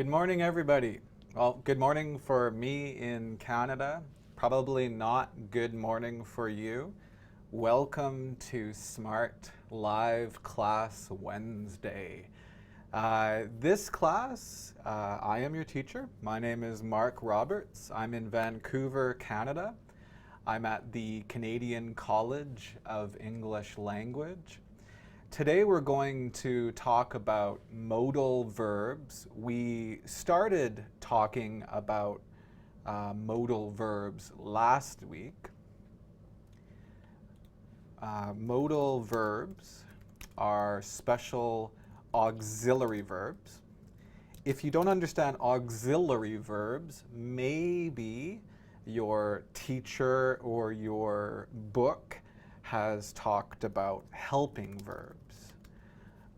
Good morning, everybody. Well, good morning for me in Canada. Probably not good morning for you. Welcome to Smrt Live Class Wednesday. This class, I am your teacher. My name is Mark Roberts. I'm in Vancouver, Canada. I'm at the Canadian College of English Language. Today we're going to talk about modal verbs. We started talking about modal verbs last week. Modal verbs are special auxiliary verbs. If you don't understand auxiliary verbs, maybe your teacher or your book has talked about helping verbs.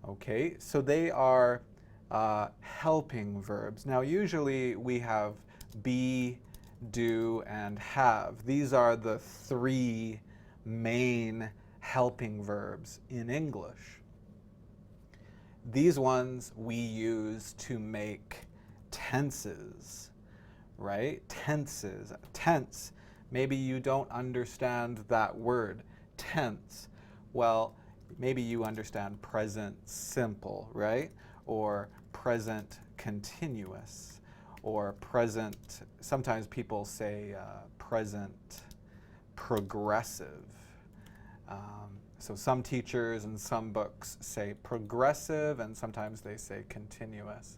Okay, so they are helping verbs. Now, usually we have be, do, and have. These are the three main helping verbs in English. These ones we use to make tenses, right? Tenses. Tense. Maybe you don't understand that word, tense. Well, maybe you understand present simple, right? Or present continuous, or present, sometimes people say present progressive. So some teachers and some books say progressive, and sometimes they say continuous.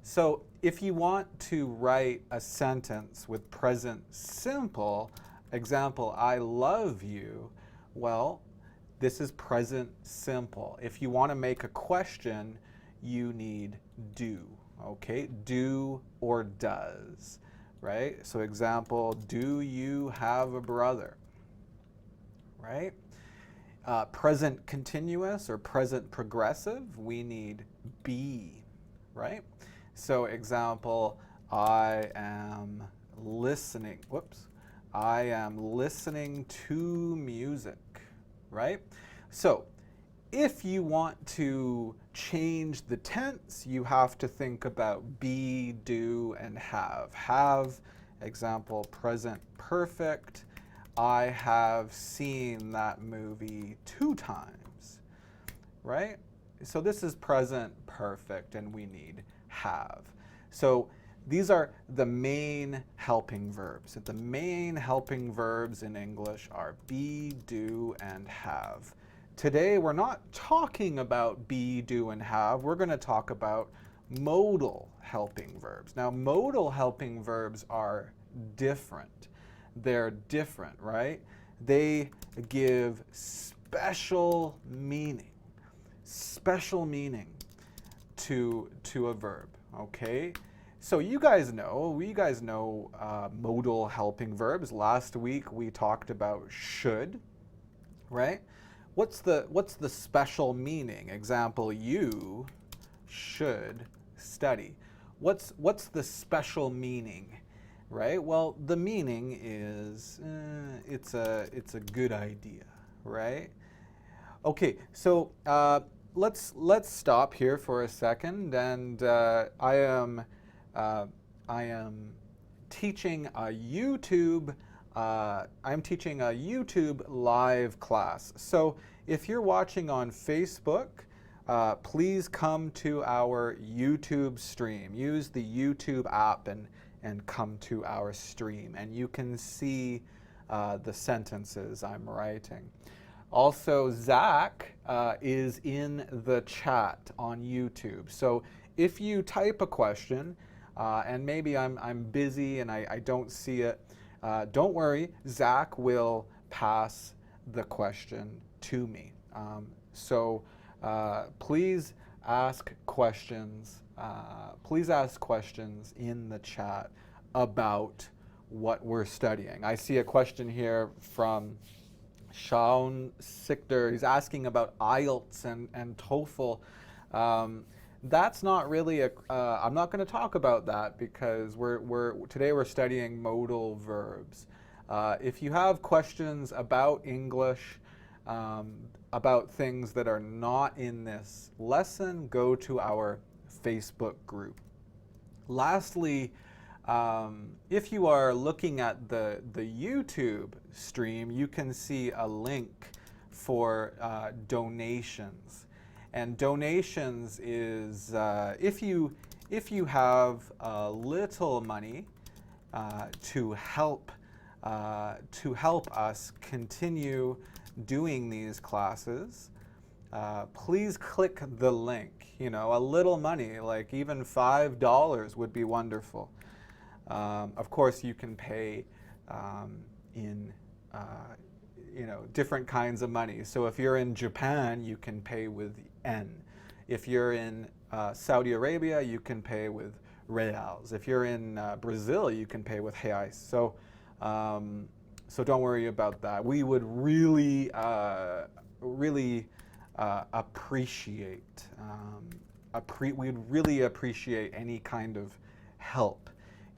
So if you want to write a sentence with present simple, example, I love you, well, this is present simple. If you want to make a question, you need do, okay? Do or does, right? So example, do you have a brother, right? Present continuous or present progressive, we need be, right? So example, I am listening, I am listening to music, right? So if you want to change the tense, you have to think about be, do, and have. Have, example, present perfect. I have seen that movie 2 times, right? So this is present perfect, and we need have. So these are the main helping verbs. The main helping verbs in English are be, do, and have. Today we're not talking about be, do, and have. We're going to talk about modal helping verbs. Now, modal helping verbs are different. They're different, right? They give special meaning to a verb, okay? So you guys know, modal helping verbs. Last week we talked about should, right? What's the special meaning? Example, you should study. What's the special meaning? Right? Well, the meaning is it's a good idea, right? Okay, so let's stop here for a second, and I am teaching a YouTube. I'm teaching a YouTube live class. So if you're watching on Facebook, please come to our YouTube stream. Use the YouTube app and come to our stream, and you can see the sentences I'm writing. Also, Zach is in the chat on YouTube. So if you type a question, and maybe I'm busy and I don't see it, don't worry, Zach will pass the question to me. So please ask questions. Please ask questions in the chat about what we're studying. I see a question here from Shaun Sichter. He's asking about IELTS and TOEFL. That's not really I'm not going to talk about that because today we're studying modal verbs. If you have questions about English, about things that are not in this lesson, go to our Facebook group. Lastly, if you are looking at the YouTube stream, you can see a link for donations. And donations is if you have a little money to help us continue doing these classes, please click the link. You know, a little money, like even $5 would be wonderful. Of course, you can pay in different kinds of money. So if you're in Japan, you can pay with yen. If you're in Saudi Arabia, you can pay with reals. If you're in Brazil, you can pay with reais. So don't worry about that. We would really appreciate we'd really appreciate any kind of help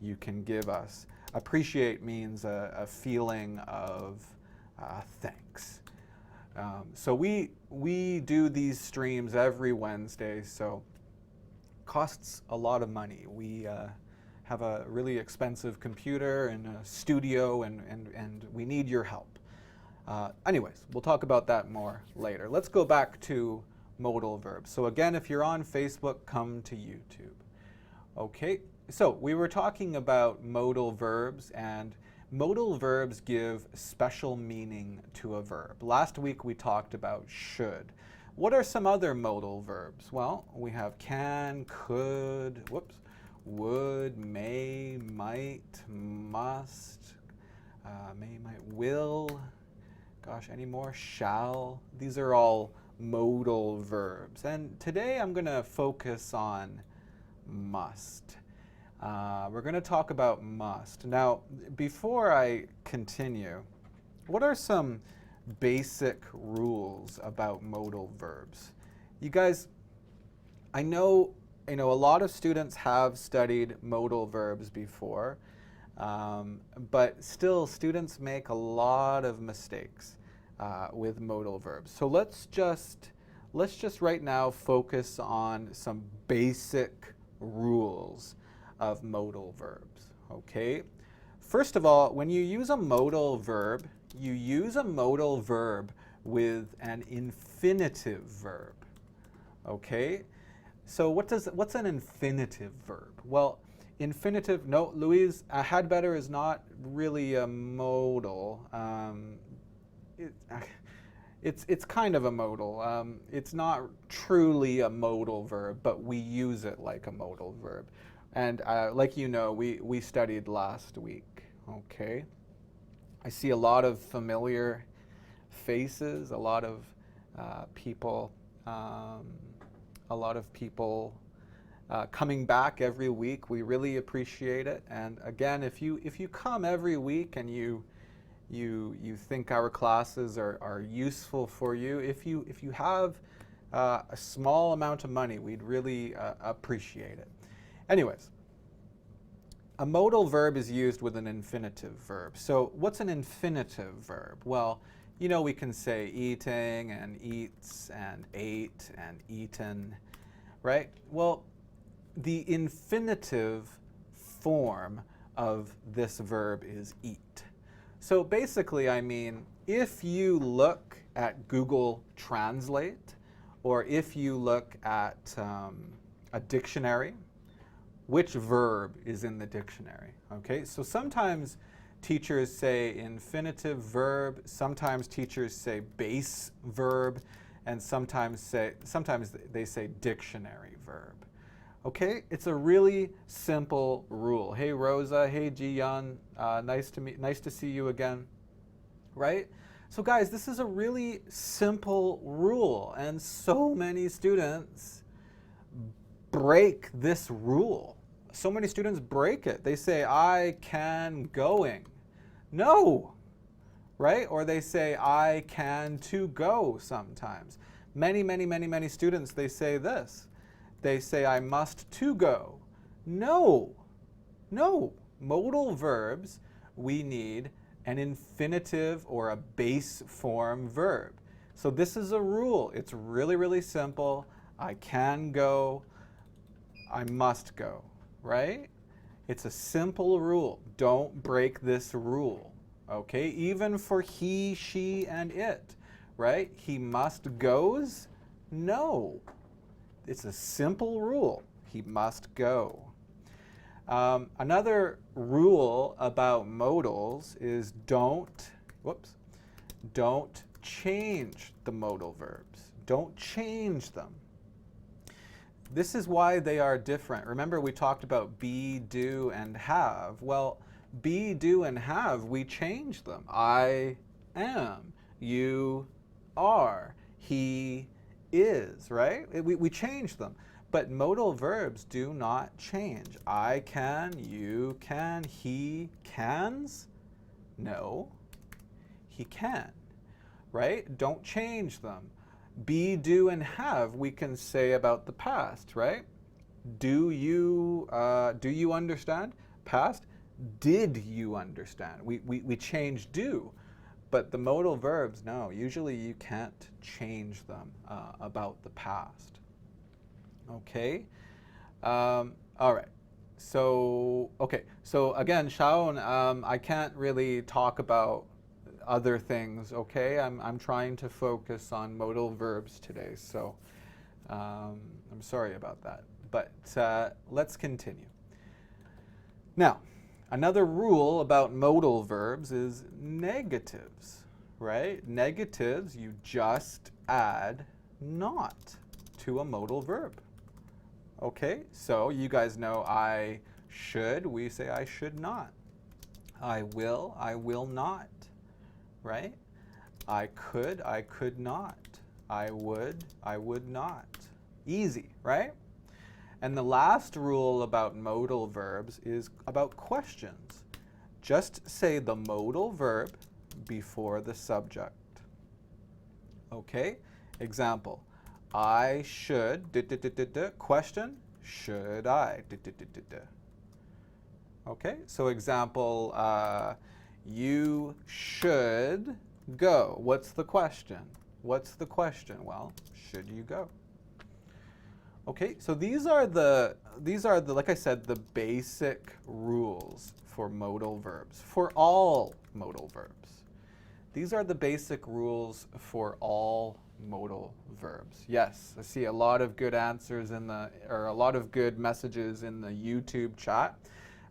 you can give us. Appreciate means a feeling of thanks. So we do these streams every Wednesday, so costs a lot of money. We have a really expensive computer and a studio, and we need your help. Anyways, we'll talk about that more later. Let's go back to modal verbs. So again, if you're on Facebook, come to YouTube. Okay, so we were talking about modal verbs, and modal verbs give special meaning to a verb. Last week we talked about should. What are some other modal verbs? Well, we have can, could, would, may, might, must, may, might, will, gosh, any more? Shall. These are all modal verbs. And today I'm going to focus on must. We're going to talk about must. Now, before I continue, what are some basic rules about modal verbs? You guys, I know a lot of students have studied modal verbs before, but still students make a lot of mistakes with modal verbs. So let's just right now focus on some basic rules of modal verbs, okay? First of all, when you use a modal verb, you use a modal verb with an infinitive verb, okay? So what's an infinitive verb? Well, infinitive, no, Louise, had better is not really a modal. It's kind of a modal. It's not truly a modal verb, but we use it like a modal verb. And like you know, we studied last week, okay? I see a lot of familiar faces, a lot of people coming back every week. We really appreciate it. And again, if you come every week and you think our classes are useful for you, if you have a small amount of money, we'd really appreciate it. Anyways, a modal verb is used with an infinitive verb. So what's an infinitive verb? Well, you know, we can say eating and eats and ate and eaten, right? Well, the infinitive form of this verb is eat. So basically, I mean, if you look at Google Translate, or if you look at a dictionary, which verb is in the dictionary, okay? So sometimes teachers say infinitive verb, sometimes teachers say base verb, and sometimes they say dictionary verb. Okay, it's a really simple rule. Hey Rosa, hey Ji-Yun, nice to see you again, right? So guys, this is a really simple rule, and so many students break this rule. So many students break it. They say, I can going. No, right? Or they say, I can to go sometimes. Many students, they say this. They say, I must to go. No. Modal verbs, we need an infinitive or a base form verb. So this is a rule. It's really simple. I can go. I must go. right? It's a simple rule. Don't break this rule, okay? Even for he, she, and it, right? He must goes? No. It's a simple rule. He must go. Another rule about modals is don't change the modal verbs. Don't change them. This is why they are different. Remember we talked about be, do, and have. Well, be, do, and have, we change them. I am. You are. He is, right? We change them. But modal verbs do not change. I can, you can, he cans. No, he can, right? Don't change them. Be, do, and have we can say about the past, right? Do you understand? Past. Did you understand? We change do. But the modal verbs, no, usually you can't change them about the past. Okay? All right. So, okay. So again, Shaun, I can't really talk about other things, okay? I'm trying to focus on modal verbs today, so I'm sorry about that. But let's continue. Now, another rule about modal verbs is negatives, right? Negatives, you just add not to a modal verb. Okay, so you guys know I should, we say I should not. I will not, right? I could not. I would not. Easy, right? And the last rule about modal verbs is about questions. Just say the modal verb before the subject. Okay? Example, I should, question, should I, Okay, so example, you should go. What's the question? What's the question? Well, should you go? Okay, so these are the like I said, the basic rules for modal verbs, for all modal verbs. These are the basic rules for all modal verbs. Yes, I see a lot of good answers or a lot of good messages in the YouTube chat.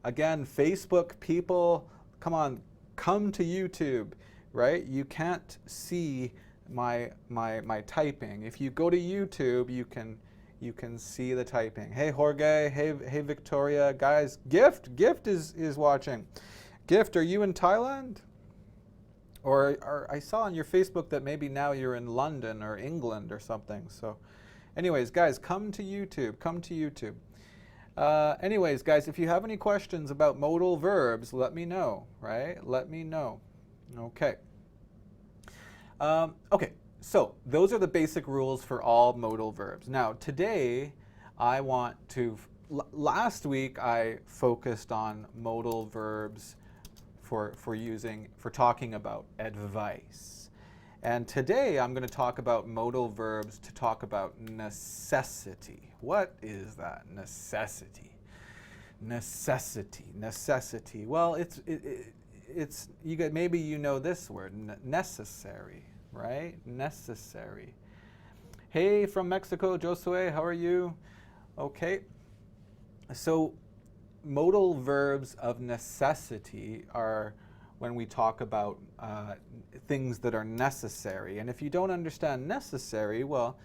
Again, Facebook people, come on, come to YouTube, right? You can't see my typing. If you go to YouTube, you can see the typing. Hey Jorge, hey Victoria, guys, Gift is watching. Gift, are you in Thailand? Or I saw on your Facebook that maybe now you're in London or England or something. So anyways, guys, come to YouTube, come to YouTube. Anyways, guys, if you have any questions about modal verbs, let me know, right? Let me know. Okay. Okay, so those are the basic rules for all modal verbs. Now, today, I want to, last week I focused on modal verbs for talking about advice. And today I'm going to talk about modal verbs to talk about necessity. What is that? Necessity. Necessity. Well, it's maybe you know this word, necessary, right? Necessary. Hey, from Mexico, Josue, how are you? Okay. So modal verbs of necessity are when we talk about things that are necessary. And if you don't understand necessary, well,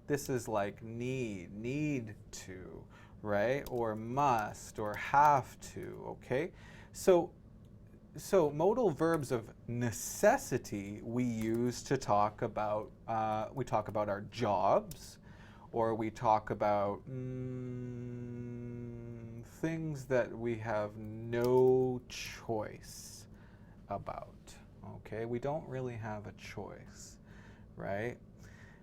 this is like need to, right? Or must, or have to, okay? So modal verbs of necessity we use to talk about, our jobs, or we talk about things that we have no choice about, okay? We don't really have a choice, right?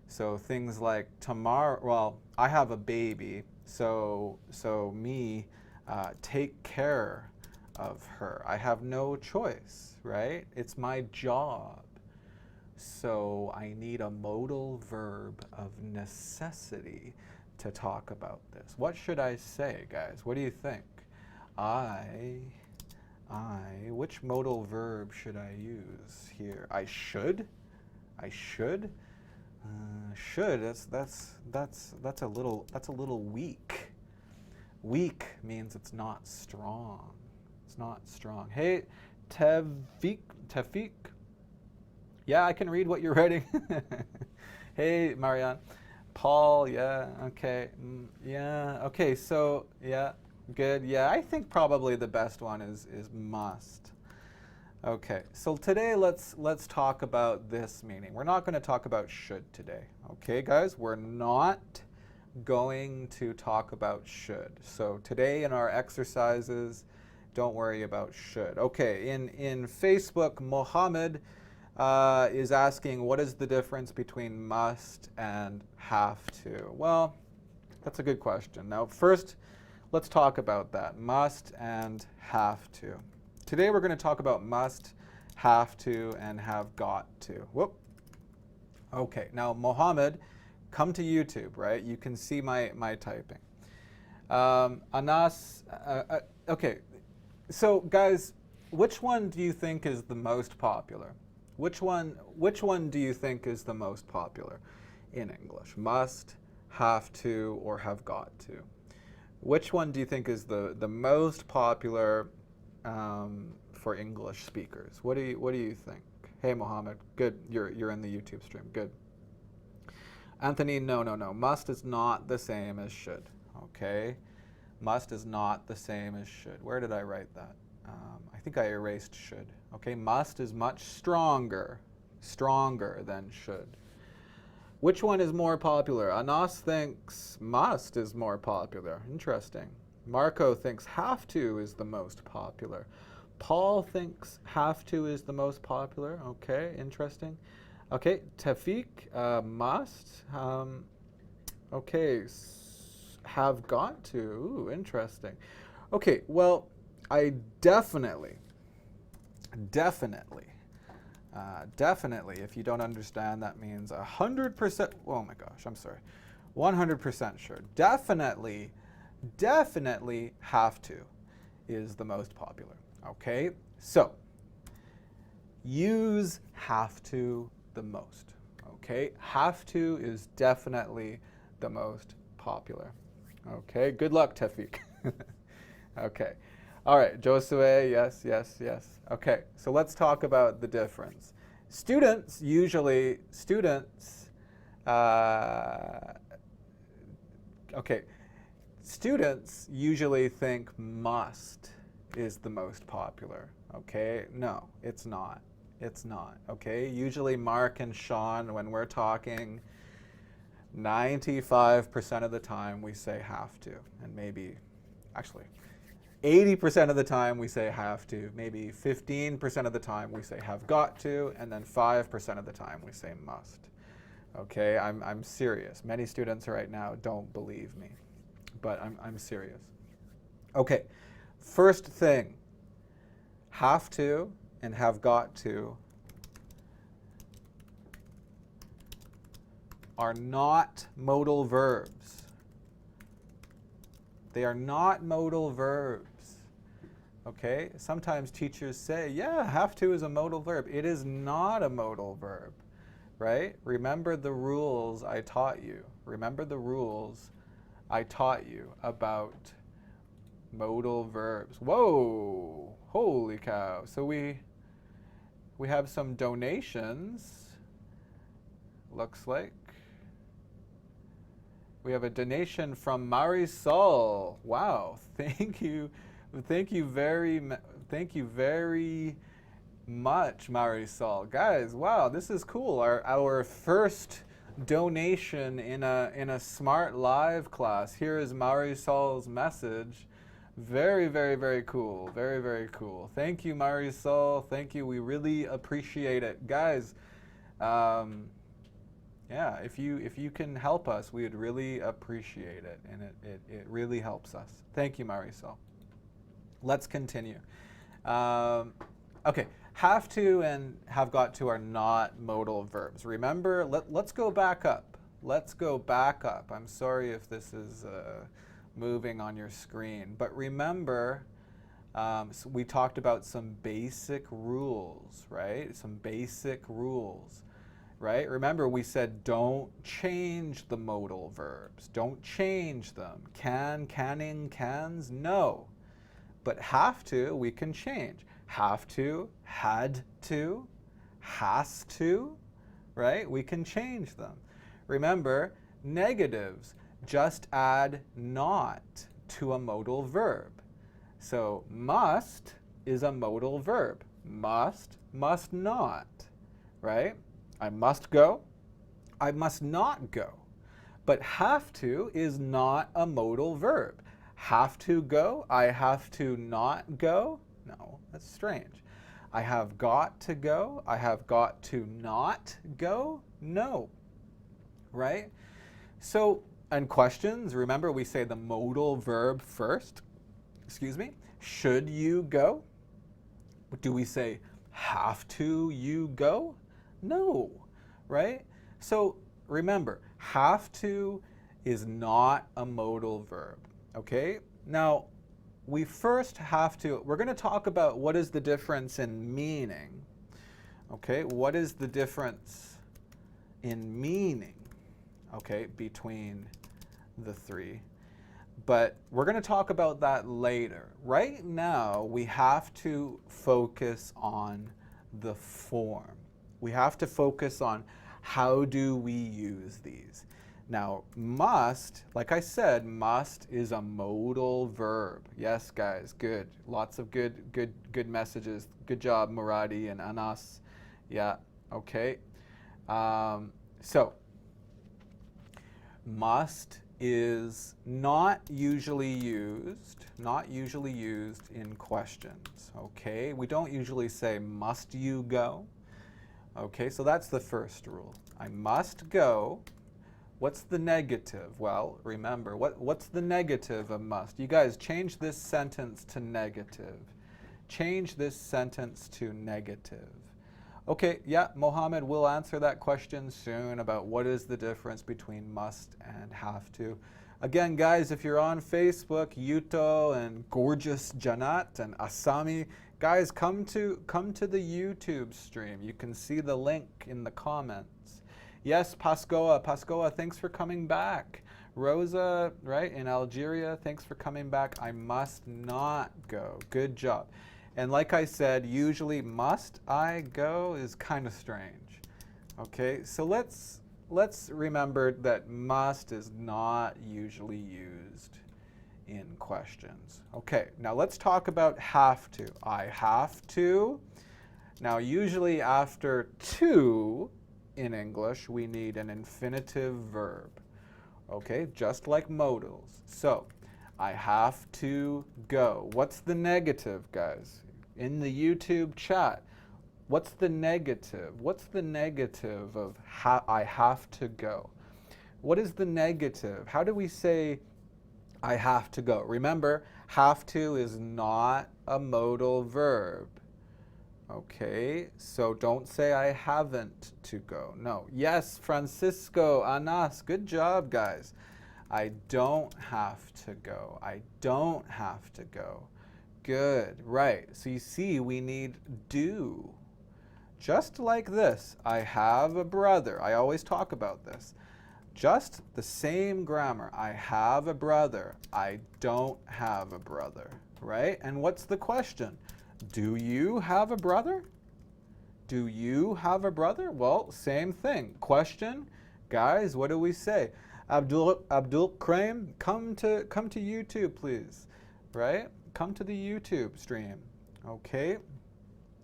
So things like tomorrow, well, I have a baby, so me, take care of her. I have no choice, right? It's my job. So I need a modal verb of necessity to talk about this. What should I say, guys? What do you think? I, which modal verb should I use here? I should? I should? Should, that's a little weak. Weak means it's not strong. It's not strong. Hey, Tefik. Yeah, I can read what you're writing. Hey, Marianne. Paul, yeah, okay. Yeah, okay, so, yeah, good. Yeah, I think probably the best one is must. Okay, so today let's talk about this meaning. We're not going to talk about should today. Okay, guys, we're not going to talk about should. So today in our exercises, don't worry about should. Okay, in Facebook, Mohammed is asking, what is the difference between must and have to? Well, that's a good question. Now, first, let's talk about that, must and have to. Today we're going to talk about must, have to, and have got to. Whoop. Okay, now Mohammed, come to YouTube, right? You can see my typing. Anas, okay, so guys, which one do you think is the most popular? Which one do you think is the most popular in English? Must, have to, or have got to? Which one do you think is the most popular for English speakers? What do you think? Hey, Mohammed, good. You're in the YouTube stream. Good. Anthony, no. Must is not the same as should. Okay, must is not the same as should. Where did I write that? I think I erased should. Okay, must is much stronger than should. Which one is more popular? Anas thinks must is more popular. Interesting. Marco thinks have to is the most popular. Paul thinks have to is the most popular. Okay, interesting. Okay, Tafik, must. Okay, have got to. Ooh, interesting. Okay, well, I definitely, if you don't understand, that means 100%, oh my gosh, I'm sorry, 100% sure. Definitely have to is the most popular. Okay, so use have to the most. Okay, have to is definitely the most popular. Okay, good luck, Tefik. Okay, all right, Josue, yes. Okay, so let's talk about the difference. Students usually think must is the most popular. Okay, no, it's not. It's not. Okay, usually Mark and Sean, when we're talking, 95% of the time we say have to, and maybe, actually, 80% of the time we say have to, maybe 15% of the time we say have got to, and then 5% of the time we say must. Okay, I'm serious. Many students right now don't believe me, but I'm serious. Okay, first thing, have to and have got to are not modal verbs. They are not modal verbs. Okay? Sometimes teachers say, yeah, have to is a modal verb. It is not a modal verb, right? Remember the rules I taught you. Remember the rules I taught you about modal verbs. Whoa, holy cow. So we have some donations, looks like. We have a donation from Marisol. Wow, thank you very much, Marisol. Guys, wow, this is cool. Our first donation in a Smart Live class. Here is Marisol's message. Very cool. Very cool. Thank you, Marisol. Thank you. We really appreciate it, guys. Yeah, if you can help us, we would really appreciate it, and it really helps us. Thank you, Marisol. Let's continue. Okay, have to and have got to are not modal verbs. Remember, let's go back up. Let's go back up. I'm sorry if this is moving on your screen, but remember, So we talked about some basic rules, right? Some basic rules, right? Remember, we said don't change the modal verbs. Don't change them. Can, canning, cans, no. But have to, we can change. Have to, had to, has to, right? We can change them. Remember, negatives, just add not to a modal verb. So must is a modal verb. Must, must not, right? I must go, I must not go. But have to is not a modal verb. Have to go, I have to not go? No, that's strange. I have got to go, I have got to not go? No, right? So, and questions, remember we say the modal verb first. Excuse me, should you go? Do we say have to you go? No, right? So remember, have to is not a modal verb, okay? Now, we first have to, we're going to talk about what is the difference in meaning, okay? What is the difference in meaning, okay, between the three? But we're going to talk about that later. Right now, we have to focus on the form. We have to focus on how do we use these. Now, must, like I said, must is a modal verb. Yes, guys, good. Lots of good messages. Good job, Muradi and Anas. Yeah, okay. So, must is not usually used in questions, okay? We don't usually say, must you go? Okay, so that's the first rule. I must go. What's the negative? Well, remember, what's the negative of must? You guys, change this sentence to negative. Change this sentence to negative. Okay, yeah, Mohammed will answer that question soon about what is the difference between must and have to. Again, guys, if you're on Facebook, Yuto and gorgeous Janat and Asami, guys, come to the YouTube stream. You can see the link in the comments. Yes, Pascoa, thanks for coming back. Rosa, right, in Algeria, thanks for coming back. I must not go. Good job. And like I said, usually must I go is kind of strange. Okay, so let's remember that must is not usually used in questions. Okay, now let's talk about have to. I have to. Now usually after to in English, we need an infinitive verb. Okay, just like modals. So, I have to go. What's the negative, guys? In the YouTube chat, what's the negative? What's the negative of I have to go? What is the negative? How do we say I have to go? Remember, have to is not a modal verb. Okay, so don't say I haven't to go. No. Yes, Francisco, Anas, good job, guys. I don't have to go. I don't have to go. Good, right. So you see, we need do. Just like this, I have a brother. I always talk about this. Just the same grammar. I have a brother. I don't have a brother, right? And what's the question? Do you have a brother? Do you have a brother? Well, same thing. Question, guys, what do we say? Abdul Kraim, come to YouTube, please, right? Come to the YouTube stream, okay?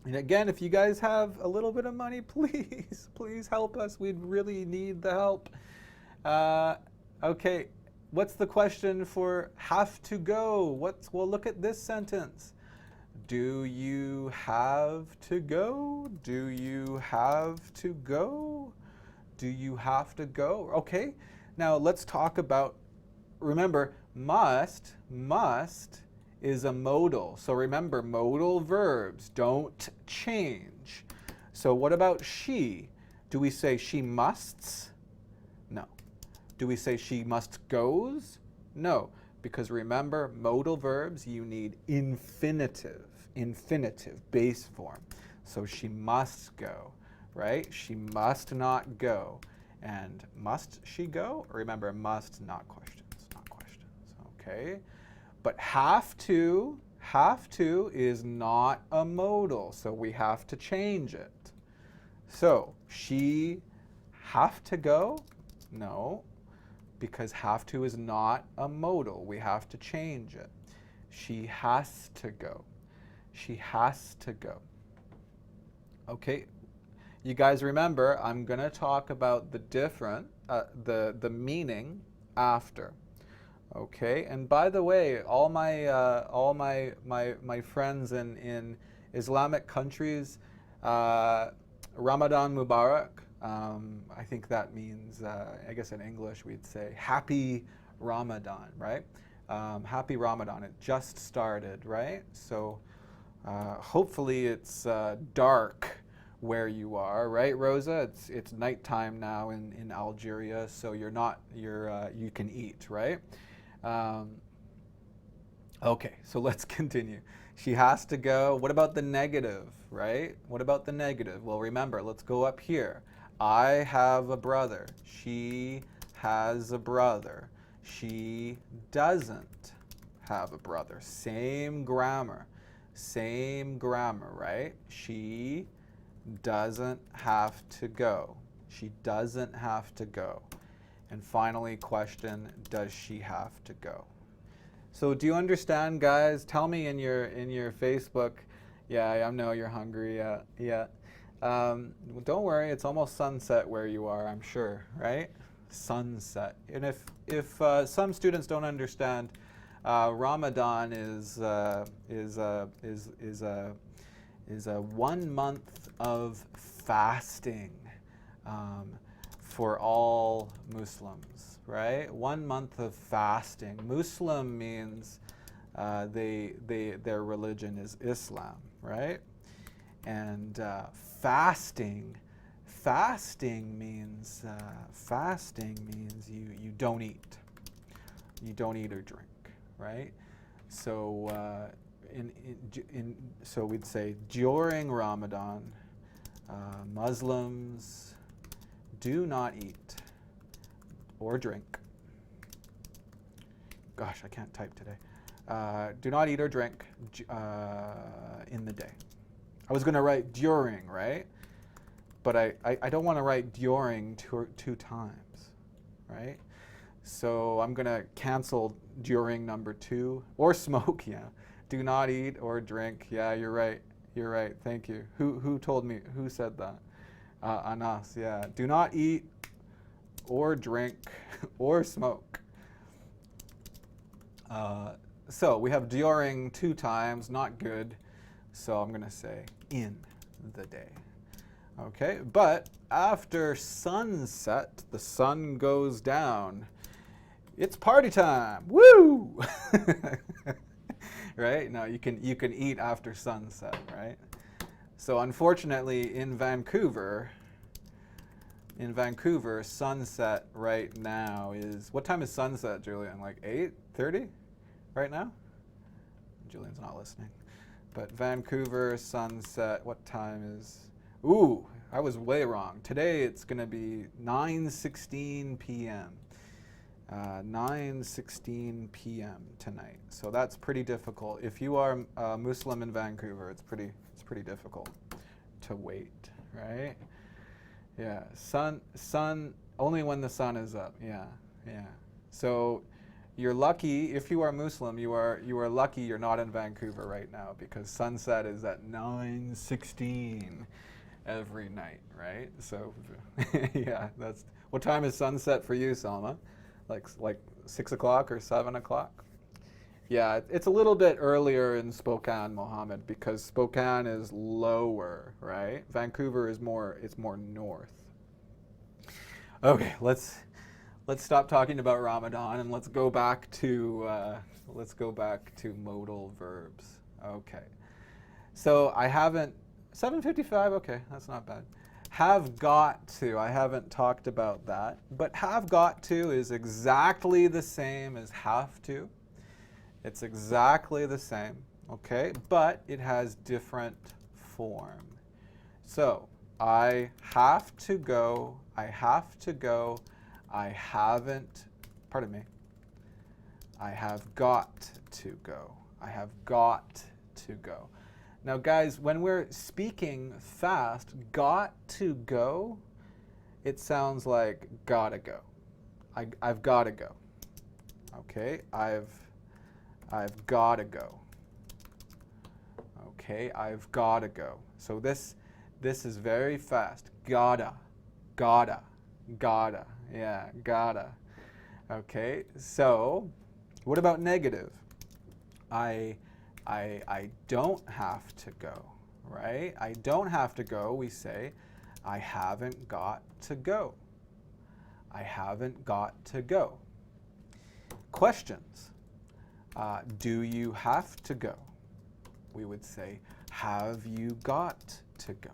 And again, if you guys have a little bit of money, please help us. We'd really need the help. Okay, what's the question for have to go? Well, look at this sentence. Do you have to go? Do you have to go? Do you have to go? Okay, now let's talk about, remember, must is a modal. So remember, modal verbs don't change. So what about she? Do we say she musts? No. Do we say she must goes? No. Because remember, modal verbs, you need infinitive, base form. So she must go, right? She must not go. And must she go? Remember, must, not questions, okay? But have to is not a modal, so we have to change it. So, she have to go? No, because have to is not a modal. We have to change it. She has to go. She has to go. Okay, you guys remember, I'm going to talk about the the meaning after. Okay, and by the way, all my friends in Islamic countries, Ramadan Mubarak. I think that means, I guess in English we'd say Happy Ramadan, right? Happy Ramadan. It just started, right? So hopefully it's dark where you are, right, Rosa? It's nighttime now in Algeria, so you can eat, right? Okay, so let's continue. She has to go. What about the negative, right? What about the negative? Well, remember, let's go up here. I have a brother. She has a brother. She doesn't have a brother. Same grammar, right? She doesn't have to go. She doesn't have to go. And finally, question, does she have to go? So do you understand, guys? Tell me in your Facebook. Yeah, I know you're hungry. Yeah. Don't worry, it's almost sunset where you are, I'm sure, right? Sunset. And if some students don't understand, Ramadan is a 1 month of fasting for all Muslims, right? 1 month of fasting. Muslim means their religion is Islam, right? And fasting means you don't eat. You don't eat or drink, right? So so we'd say during Ramadan, Muslims do not eat or drink. Gosh, I can't type today. Do not eat or drink in the day. I was going to write during, right? But I don't want to write during two times, right? So I'm going to cancel during number 2. Or smoke, yeah. Do not eat or drink. Yeah, you're right. You're right. Thank you. Who told me? Who said that? Anas, yeah. Do not eat or drink or smoke. So we have during 2 times, not good. So I'm going to say in the day. Okay, but after sunset, the sun goes down. It's party time. Woo! Right? No, you can eat after sunset, right? So unfortunately in Vancouver, sunset right now is, what time is sunset, Julian? Like 8:30 right now? Julian's not listening. But Vancouver sunset, what time is, ooh, I was way wrong. Today it's going to be 9:16 p.m. 9:16 p.m. tonight. So that's pretty difficult. If you are a Muslim in Vancouver, it's pretty difficult to wait, right? Yeah, sun only when the sun is up. Yeah. So you're lucky if you are Muslim. You are lucky you're not in Vancouver right now, because sunset is at 9:16 every night, right? So yeah, that's, what time is sunset for you, Salma? Like 6 o'clock or 7 o'clock? Yeah, it's a little bit earlier in Spokane, Mohammed, because Spokane is lower, right? Vancouver is more north. Okay, let's stop talking about Ramadan and let's go back to modal verbs. Okay, so I haven't, 7:55. Okay, that's not bad. Have got to, I haven't talked about that, but have got to is exactly the same as have to. It's exactly the same, okay? But it has different form. So, I have to go, I have to go, I haven't, pardon me, I have got to go. I have got to go. Now guys, when we're speaking fast, got to go, it sounds like gotta go. I've gotta go. Okay, I've gotta go. Okay, I've gotta go. So this is very fast. Gotta, gotta, gotta. Yeah, gotta. Okay, so what about negative? I don't have to go, right? I don't have to go. We say, I haven't got to go. I haven't got to go. Questions. Do you have to go? We would say, have you got to go?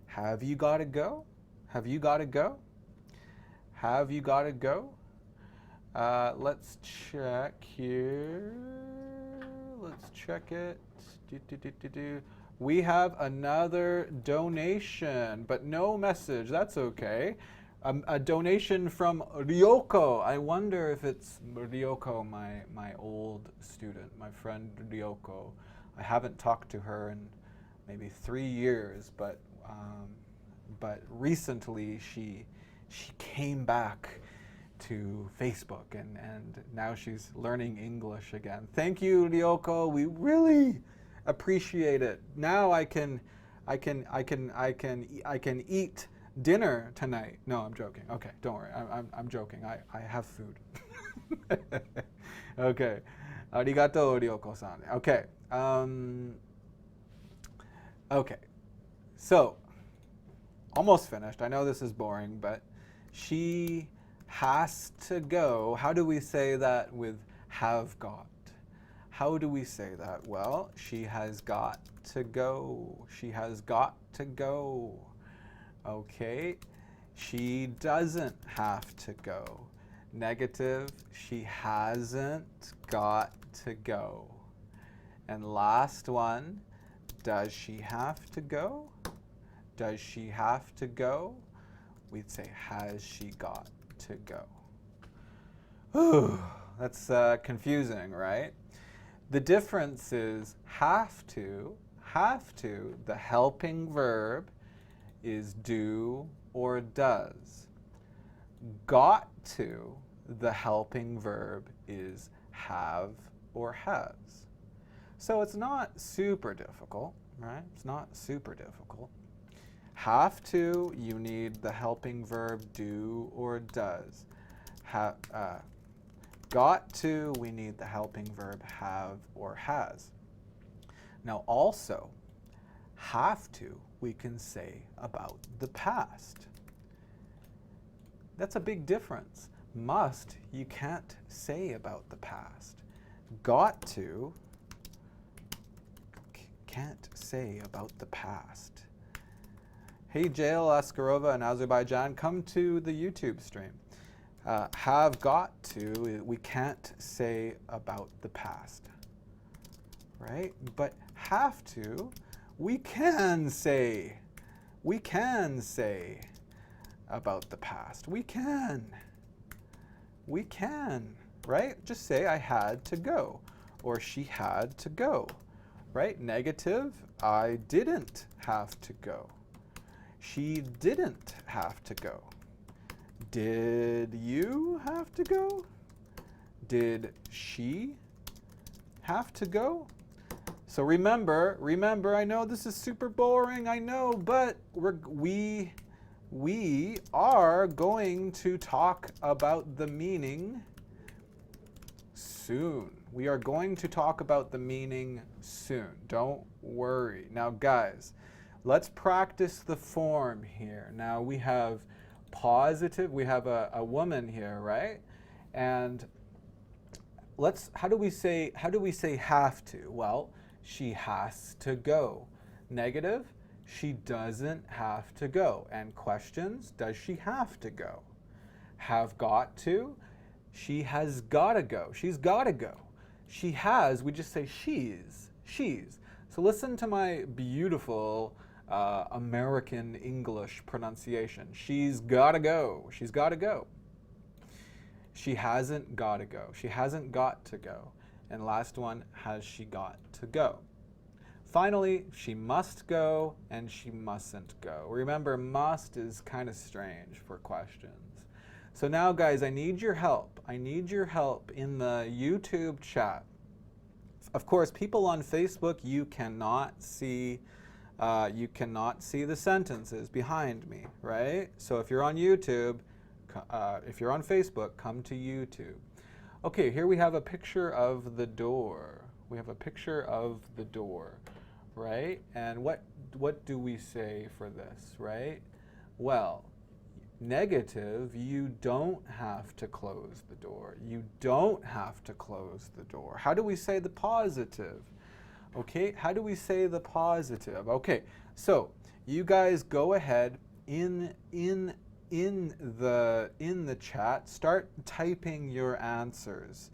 Have you got to go? Have you got to go? Have you got to go? Let's check here. Let's check it. We have another donation, but no message. That's okay. A donation from Ryoko. I wonder if it's Ryoko, my old student, my friend Ryoko. I haven't talked to her in maybe 3 years, but recently she came back to Facebook and now she's learning English again. Thank you, Ryoko. We really appreciate it. Now I can eat dinner tonight. No, I'm joking. Okay, don't worry. I'm joking. I have food. Okay. Arigato, Ryoko-san. Okay. Okay. So, almost finished. I know this is boring, but she has to go. How do we say that with have got? How do we say that? Well, she has got to go. She has got to go. Okay. She doesn't have to go. Negative, she hasn't got to go. And last one, does she have to go? Does she have to go? We'd say, has she got to go? Whew, that's confusing, right? The difference is have to, the helping verb is do or does. Got to, the helping verb is have or has. So it's not super difficult, right? It's not super difficult. Have to, you need the helping verb do or does. Got to, we need the helping verb have or has. Now also, have to, we can say about the past. That's a big difference. Must, you can't say about the past. Got to, can't say about the past. Hey, Jail Askarova in Azerbaijan, come to the YouTube stream. Have got to, we can't say about the past, right? But have to, we can say about the past. We can, right? Just say I had to go, or she had to go, right? Negative, I didn't have to go. She didn't have to go. Did you have to go? Did she have to go? So remember, I know this is super boring, I know, but we are going to talk about the meaning soon. We are going to talk about the meaning soon. Don't worry. Now, guys, let's practice the form here. Now, we have positive, we have a woman here, right? And how do we say have to? Well, she has to go. Negative, she doesn't have to go. And questions, does she have to go? Have got to, she has got to go. She's got to go. She has, we just say she's. She's. So listen to my beautiful American English pronunciation. She's gotta go. She's gotta go. She hasn't gotta go. She hasn't got to go. And last one, has she got to go? Finally, she must go and she mustn't go. Remember, must is kind of strange for questions. So now, guys, I need your help. I need your help in the YouTube chat. Of course, people on Facebook, you cannot see the sentences behind me, right? So if you're on YouTube, if you're on Facebook, come to YouTube. Okay, here we have a picture of the door. We have a picture of the door, right? And what do we say for this, right? Well, negative, you don't have to close the door. You don't have to close the door. How do we say the positive? Okay, how do we say the positive? Okay, so you guys go ahead in the chat, start typing your answers.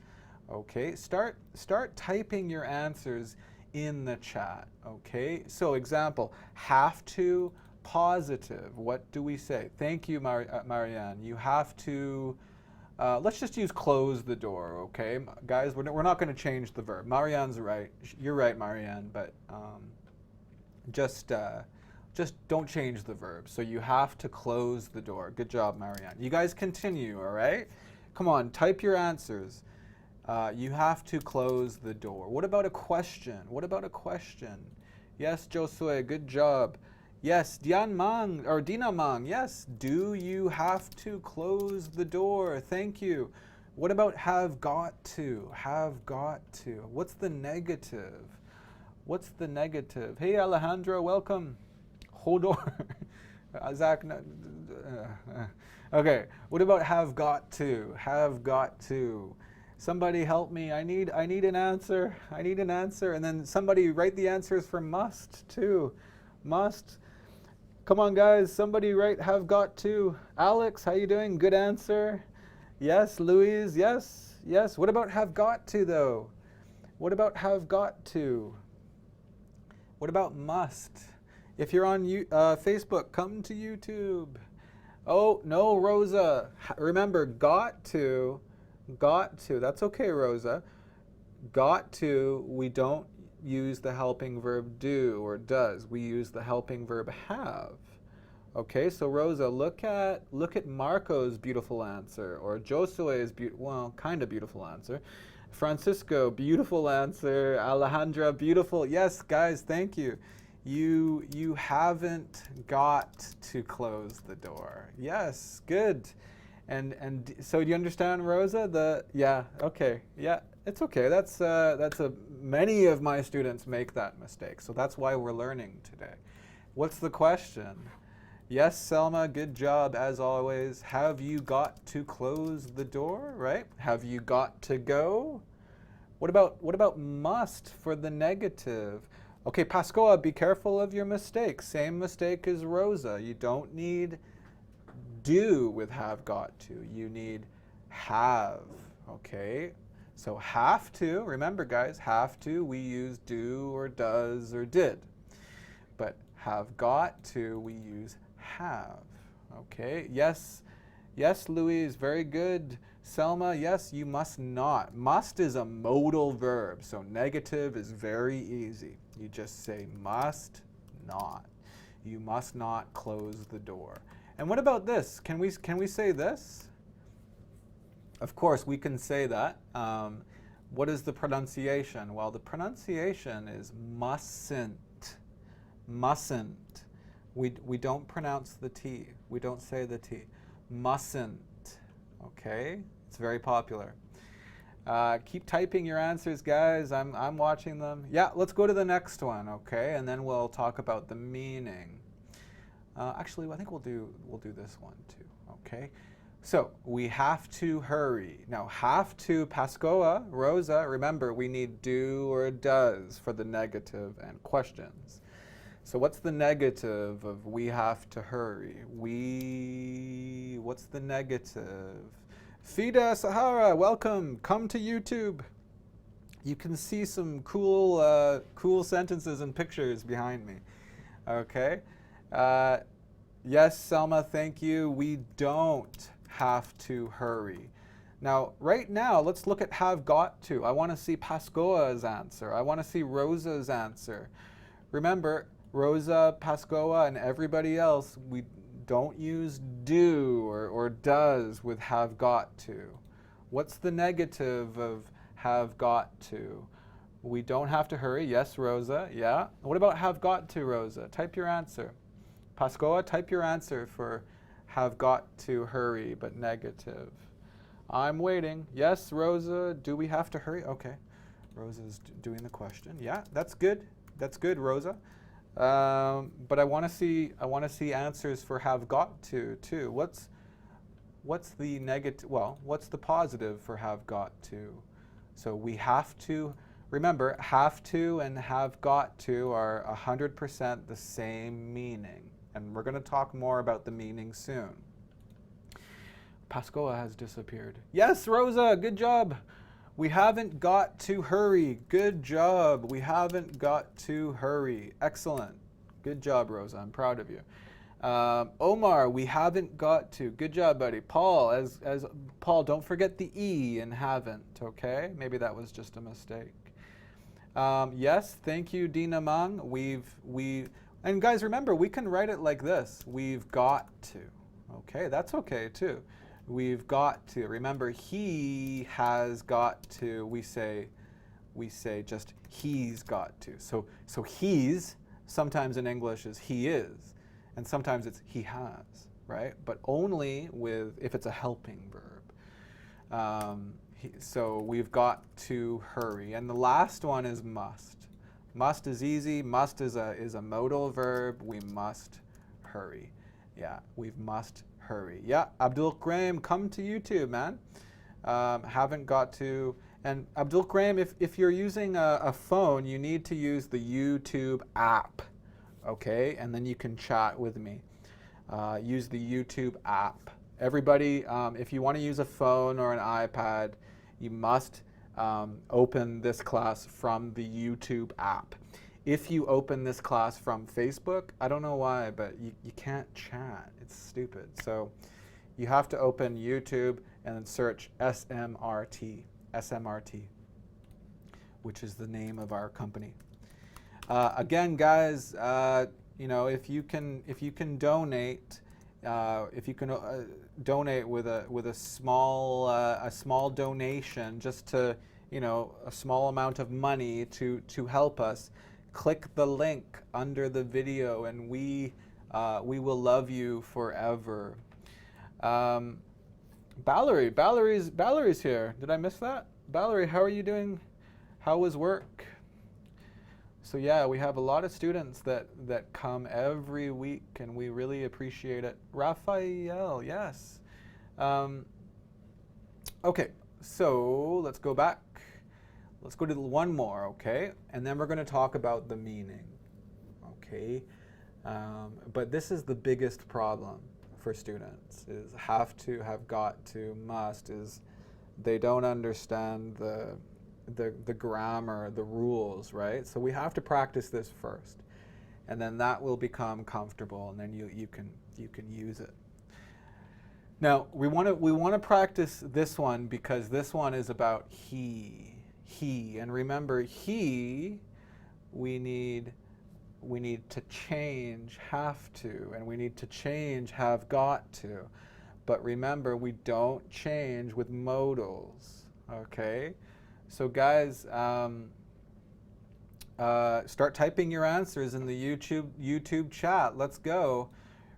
Okay, start typing your answers in the chat. Okay, so example, have to, positive. What do we say? Thank you, Marianne. You have to, let's just use close the door, okay? Guys, we're not going to change the verb. Marianne's right. You're right, Marianne, but just don't change the verb. So you have to close the door. Good job, Marianne. You guys continue, all right? Come on, type your answers. You have to close the door. What about a question? What about a question? Yes, Josue, good job. Yes, Dian Mang, or Dina Mang, yes. Do you have to close the door? Thank you. What about have got to? Have got to. What's the negative? What's the negative? Hey, Alejandro, welcome. Hold on. Zach, okay. What about have got to? Have got to. Somebody help me. I need an answer. I need an answer. And then somebody write the answers for must too. Must. Come on, guys. Somebody write have got to. Alex, how you doing? Good answer. Yes, Louise. Yes. Yes. What about have got to though? What about have got to? What about must? If you're on Facebook, come to YouTube. Oh, no, Rosa. Remember, got to. That's okay, Rosa. Got to, we don't use the helping verb do or does. We use the helping verb have. Okay, so Rosa, look at Marco's beautiful answer, or Josue's kind of beautiful answer. Francisco, beautiful answer. Alejandra, beautiful. Yes, guys, thank you. You haven't got to close the door. Yes, good. And so do you understand, Rosa? Yeah, okay. Yeah, it's okay. That's many of my students make that mistake. So that's why we're learning today. What's the question? Yes, Selma, good job as always. Have you got to close the door, right? Have you got to go? What about must for the negative? Okay, Pascoa, be careful of your mistake. Same mistake as Rosa. You don't need do with have got to. You need have, okay? So have to, remember guys, have to, we use do or does or did. But have got to, we use have, okay? Yes, yes, Louise, very good. Selma, yes, you must not. Must is a modal verb, so negative is very easy. You just say must not. You must not close the door. And what about this? Can we say this? Of course, we can say that. What is the pronunciation? Well, the pronunciation is mustn't. Mustn't. We don't pronounce the T. We don't say the T. Mustn't. Okay? It's very popular. Keep typing your answers, guys. I'm watching them. Yeah, let's go to the next one, okay? And then we'll talk about the meaning. Actually, I think we'll do this one too, okay? So, we have to hurry. Now, have to, Pascoa, Rosa, remember, we need do or does for the negative and questions. So what's the negative of we have to hurry? What's the negative? Fida Sahara, welcome. Come to YouTube. You can see some cool sentences and pictures behind me. Okay. Yes, Selma, thank you. We don't have to hurry. Now, right now, let's look at have got to. I want to see Pascoa's answer. I want to see Rosa's answer. Remember, Rosa, Pascoa, and everybody else, we don't use do or does with have got to. What's the negative of have got to? We don't have to hurry. Yes, Rosa. Yeah. What about have got to, Rosa? Type your answer. Pascoa, type your answer for have got to hurry, but negative. I'm waiting. Yes, Rosa, do we have to hurry? Okay. Rosa's doing the question. Yeah, that's good. That's good, Rosa. But I want to see answers for have got to too. What's the negative? Well, what's the positive for have got to? So we have to. Remember, have to and have got to are 100% the same meaning. And we're going to talk more about the meaning soon. Pascoa has disappeared. Yes, Rosa, good job. We haven't got to hurry. Good job. We haven't got to hurry. Excellent. Good job, Rosa. I'm proud of you. Omar, we haven't got to. Good job, buddy. Paul, as Paul, don't forget the E in haven't, okay? Maybe that was just a mistake. Yes, thank you, Dina Mang. And guys, remember, we can write it like this. We've got to. Okay, that's okay too. We've got to. Remember, he has got to. We say just he's got to. So he's sometimes in English is he is, and sometimes it's he has, right? But only if it's a helping verb. So we've got to hurry. And the last one is must. Must is easy. Must is a modal verb. We must hurry. Yeah, we must hurry. Yeah, Abdul Karim, come to YouTube, man. Haven't got to. And Abdul Karim, if you're using a phone, you need to use the YouTube app, okay? And then you can chat with me. Use the YouTube app. Everybody, if you want to use a phone or an iPad, you must open this class from the YouTube app. If you open this class from Facebook, I don't know why, but you can't chat. It's stupid. So you have to open YouTube and then search SMRT, which is the name of our company. Again, guys, if you can donate, donate with a small donation, just to a small amount of money to help us, click the link under the video, and we will love you forever. Valerie's here. Did I miss that? Valerie, how are you doing? How was work? So yeah, we have a lot of students that come every week, and we really appreciate it. Raphael, yes. Okay, so let's go back. Let's go to one more, okay? And then we're going to talk about the meaning, okay? But this is the biggest problem for students, is have to, have got to, must, is they don't understand the grammar, the rules, right? So we have to practice this first, and then that will become comfortable, and then you can use it. Now we want to practice this one, because this one is about he, and remember, he, we need to change have to, and we need to change have got to, but remember, we don't change with modals, okay? So guys, start typing your answers in the YouTube chat. Let's go.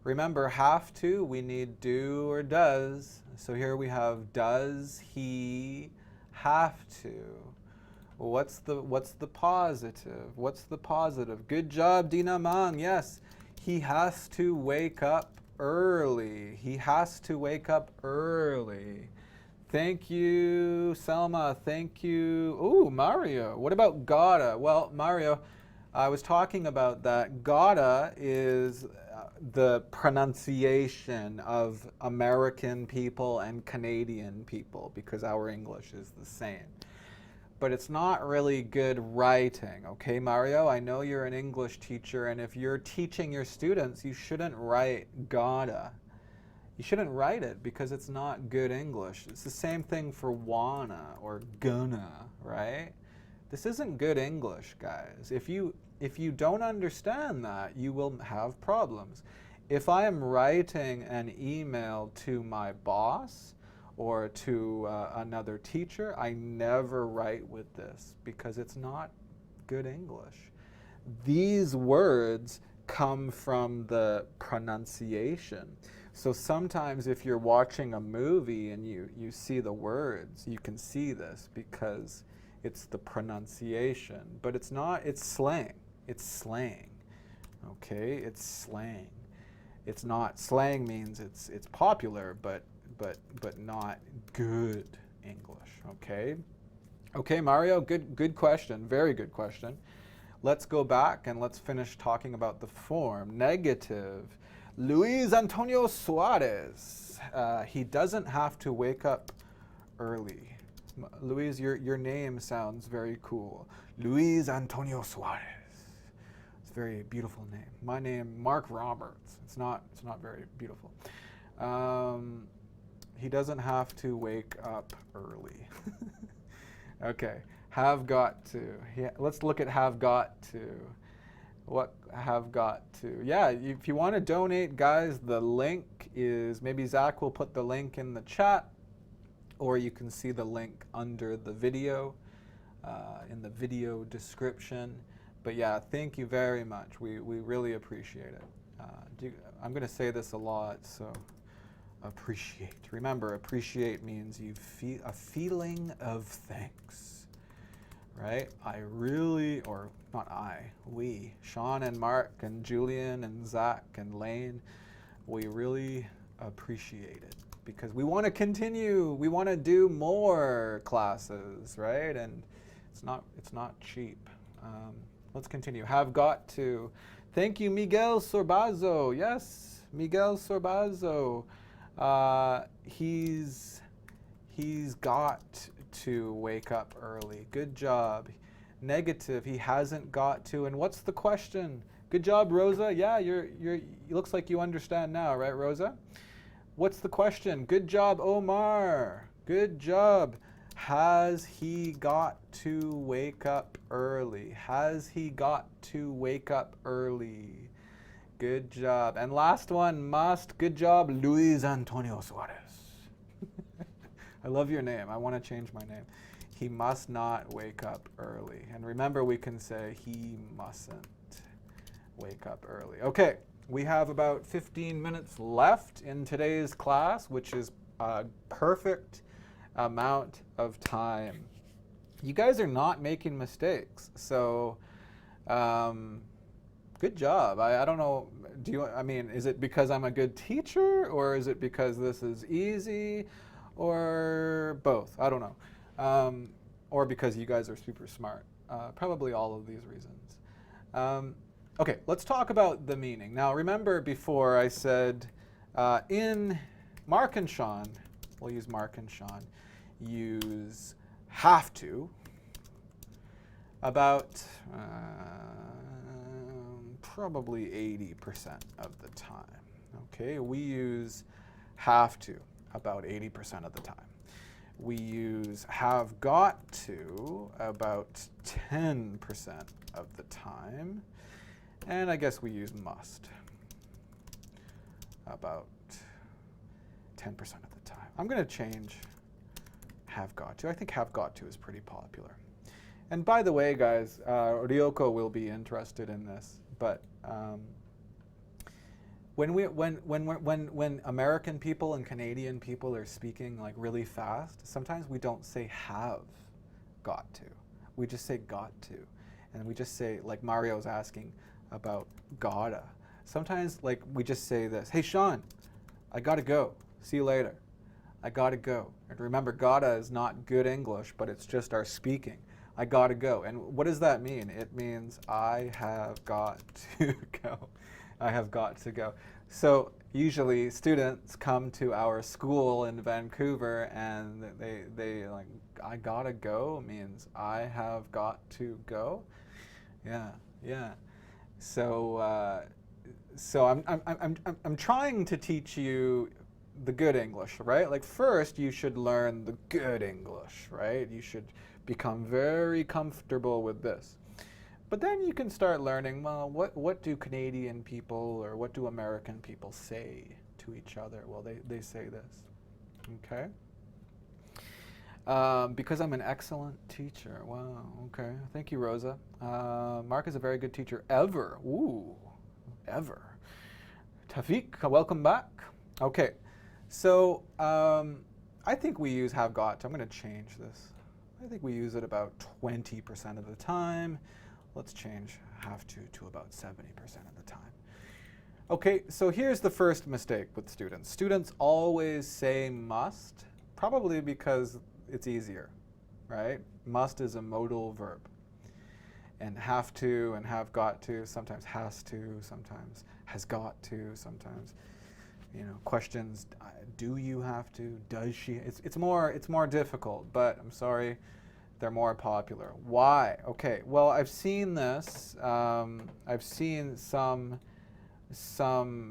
Remember, have to, we need do or does. So here we have does he have to. What's the positive? What's the positive? Good job, Dina Mang. Yes, he has to wake up early. He has to wake up early. Thank you, Selma. Thank you. Ooh, Mario. What about gotta? Well, Mario, I was talking about that. Gotta is the pronunciation of American people and Canadian people, because our English is the same. but it's not really good writing. Okay, Mario, I know you're an English teacher, and if you're teaching your students, you shouldn't write gotta. You shouldn't write it because it's not good English. It's the same thing for wanna or gonna, right? This isn't good English, guys. If you don't understand that, you will have problems. If I am writing an email to my boss or to another teacher, I never write with this because it's not good English. These words come from the pronunciation. So sometimes if you're watching a movie and you see the words, you can see this because it's the pronunciation. But it's not, it's slang. It's slang. Okay, it's slang. It's not, slang means it's popular, but not good English, okay? Okay, Mario, good question, very good question. Let's go back and let's finish talking about the form. Negative. Luis Antonio Suarez. He doesn't have to wake up early. Luis, your name sounds very cool. Luis Antonio Suarez. It's a very beautiful name. My name, Mark Roberts. It's not very beautiful. He doesn't have to wake up early. Okay, have got to. Let's look at have got to. What have got to? Yeah, if you want to donate, guys, the link is, maybe Zach will put the link in the chat, or you can see the link under the video, in the video description. But yeah, thank you very much. We really appreciate it. I'm going to say this a lot, so appreciate. Remember, appreciate means you feel a feeling of thanks, right? I really, or not I, we, Sean and Mark and Julian and Zach and Lane, we really appreciate it because we want to continue. We want to do more classes, right? And it's not cheap. Let's continue. Have got to. Thank you, Miguel Sorbazo. Yes, Miguel Sorbazo. He's got to wake up early. Good job. Negative. He hasn't got to. And what's the question? Good job, Rosa. Yeah, it looks like you understand now, right, Rosa? What's the question? Good job, Omar. Good job. Has he got to wake up early? Has he got to wake up early? Good job. And last one, must. Good job, Luis Antonio Suarez. I love your name. I want to change my name. He must not wake up early. And remember, we can say he mustn't wake up early. Okay, we have about 15 minutes left in today's class, which is a perfect amount of time. You guys are not making mistakes, so good job. I don't know, is it because I'm a good teacher, or is it because this is easy, or both? I don't know. Or because you guys are super smart. Probably all of these reasons. Okay, let's talk about the meaning. Now remember before I said in Mark and Sean, we'll use Mark and Sean, use have to about probably 80% of the time. Okay, we use have to about 80% of the time. We use have got to about 10% of the time. And I guess we use must about 10% of the time. I'm going to change have got to. I think have got to is pretty popular. And by the way, guys, Ryoko will be interested in this, but when American people and Canadian people are speaking like really fast, sometimes we don't say have got to. We just say got to. And we just say, like Mario's asking about gotta. Sometimes like we just say this, hey Sean, I gotta go. See you later. I gotta go. And remember, gotta is not good English, but it's just our speaking. I gotta go. And what does that mean? It means I have got to go. I have got to go. So usually students come to our school in Vancouver and they like, I gotta go means I have got to go. Yeah, yeah. So so I'm trying to teach you the good English, right? Like first you should learn the good English, right? You should become very comfortable with this. But then you can start learning, well, what do Canadian people or what do American people say to each other? Well, they say this, okay? Because I'm an excellent teacher. Wow, okay. Thank you, Rosa. Mark is a very good teacher ever. Ooh, ever. Tafik, welcome back. Okay, so I think we use have got to. I'm going to change this. I think we use it about 20% of the time. Let's change have to about 70% of the time. Okay, so here's the first mistake with students. Students always say must, probably because it's easier, right? Must is a modal verb. And have to and have got to, sometimes has to, sometimes has got to, sometimes, you know, questions, do you have to, does she? It's more difficult, but I'm sorry, they're more popular. Why? Okay, well, I've seen this. I've seen some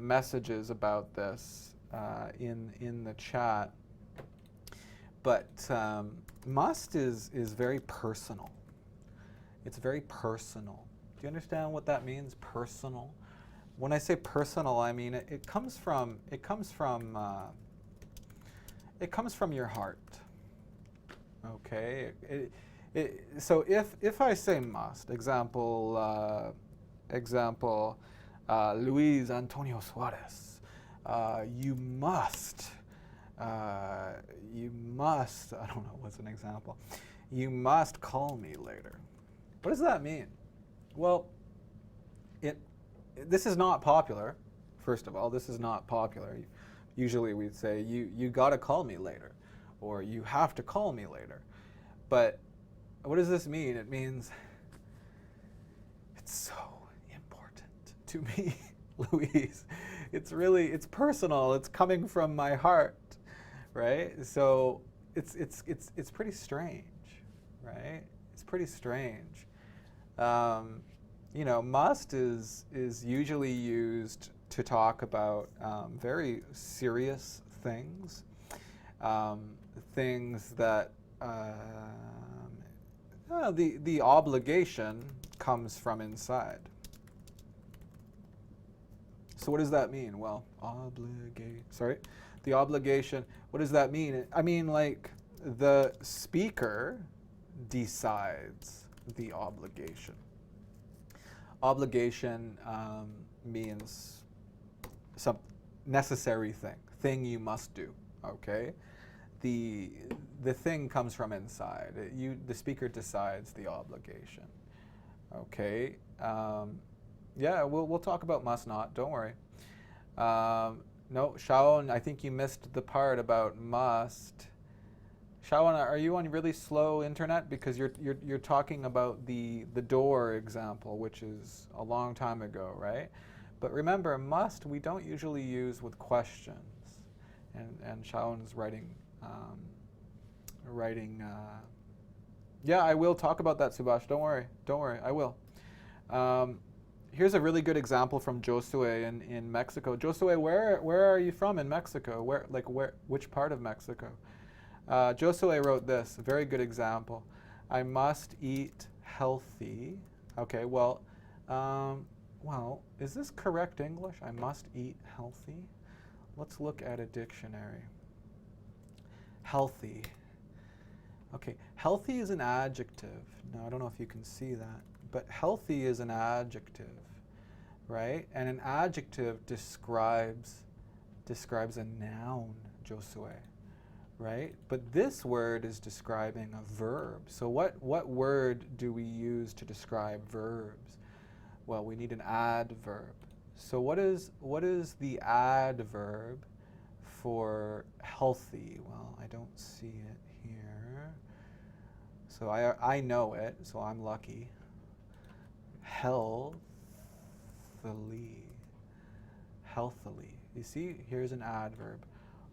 messages about this in the chat, but must is very personal. It's very personal. Do you understand what that means? Personal. When I say personal, I mean it comes from your heart. Okay. So if I say must, example, Luis Antonio Suarez, you must. I don't know what's an example. You must call me later. What does that mean? Well, this is not popular. First of all, this is not popular. Usually we'd say you gotta call me later, or you have to call me later. But what does this mean? It means it's so important to me, Louise. It's personal. It's coming from my heart, right? So it's pretty strange, right? It's pretty strange. You know, must is usually used to talk about very serious things, things that the obligation comes from inside. So what does that mean? Well, the obligation, what does that mean? I mean, like, the speaker decides the obligation. Obligation means some necessary thing you must do, okay? The thing comes from inside. The speaker decides the obligation, okay? Yeah, we'll talk about must not, don't worry. No, Shaon, I think you missed the part about must. Shawan, are you on really slow internet? Because you're talking about the door example, which is a long time ago, right? But remember, must we don't usually use with questions, and Shawan's writing. Yeah, I will talk about that, Subhash. Don't worry, I will. Here's a really good example from Josue in Mexico. Josue, where are you from in Mexico? Which part of Mexico? Josue wrote this, a very good example. I must eat healthy. Okay, well, is this correct English? I must eat healthy. Let's look at a dictionary. Healthy. Okay, healthy is an adjective. Now, I don't know if you can see that, but healthy is an adjective, right? And an adjective describes a noun, Josue. Right? But this word is describing a verb. So what word do we use to describe verbs? Well, we need an adverb. So what is the adverb for healthy? Well, I don't see it here. So I know it, so I'm lucky. Healthily. Healthily. You see, here's an adverb.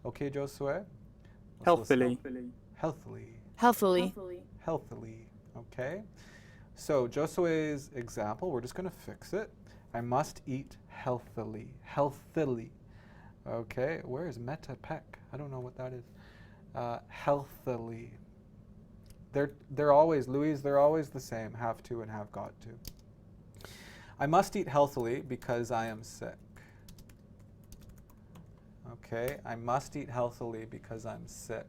Okay, Josue? Healthily. Healthily. Healthily. Healthily. Okay? So Josue's example, we're just going to fix it. I must eat healthily. Healthily. Okay, where is meta pec? I don't know what that is. Healthily. They're always, Louise, they're always the same, have to and have got to. I must eat healthily because I am sick. Okay, I must eat healthily because I'm sick.